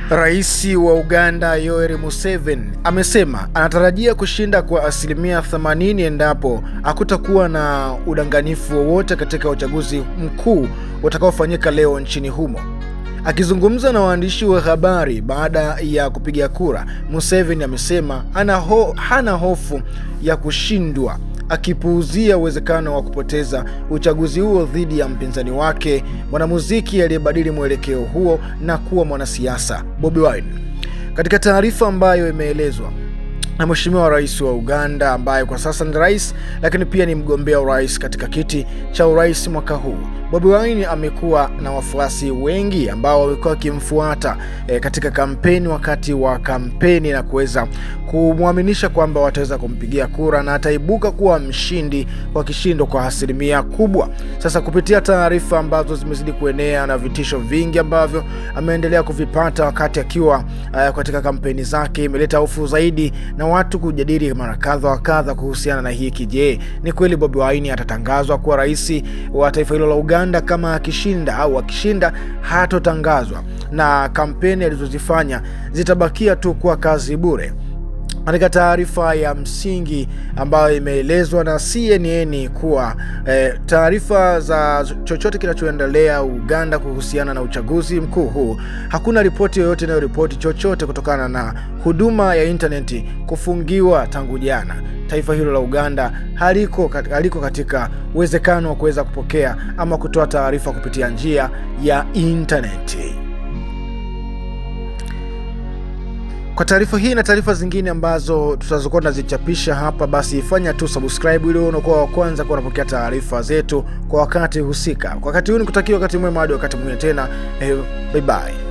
Rais wa Uganda Yoweri Museveni amesema anatarajia kushinda kwa 80% endapo hakutakuwa na udanganyifu wowote katika uchaguzi mkuu utakaofanyika leo nchini humo. Akizungumza na waandishi wa habari baada ya kupiga kura, Museveni amesema hana hofu ya kushindwa, akipuuzia uwezekano wa kupoteza uchaguzi huo dhidi ya mpinzani wake, mwanamuziki aliyebadili mwelekeo huo na kuwa mwanasiasa, Bobi Wine. Katika taarifa ambayo imeelezwa na Mheshimiwa Rais wa Uganda ambaye kwa sasa ni rais lakini pia ni mgombea urais katika kiti cha urais mwaka huu, Bobi Wine amekuwa na wafuasi wengi ambao walikuwa wakimfuata katika kampeni, wakati wa kampeni, na kuweza kumwaminisha kwamba wataweza kumpigia kura na ataibuka kuwa mshindi kwa kishindo kwa asilimia kubwa. Sasa kupitia taarifa ambazo zimezidi kuenea na vitisho vingi ambavyo ameendelea kuvipata wakati akiwa katika kampeni zake, imeleta hofu zaidi na watu kujadili mara kadha wa kadha kuhusiana na hiki. Je, ni kweli Bobi Wine atatangazwa kuwa rais wa taifa hilo la Uganda kama akishinda, au akishinda hatotangazwa na kampeni alizozifanya zitabakia tu kwa kazi bure? Katika taarifa ya msingi ambayo imeelezwa na CNN kuwa taarifa za chochote kinachoendelea Uganda kuhusiana na uchaguzi mkuu huu, hakuna ripoti yoyote inayoripoti chochote kutokana na huduma ya intaneti kufungiwa tangu jana. Taifa hilo la Uganda haliko katika uwezekano wa kuweza kupokea ama kutoa taarifa kupitia njia ya intaneti. Kwa taarifa hii na taarifa zingine ambazo tutazokuwa tunazichapisha hapa, basi fanya tu subscribe ili unakuwa wa kwanza kupokea taarifa zetu kwa wakati husika. Kwa wakati huu nikutakia wakati mwema hadi wakati mwingine tena. Bye bye.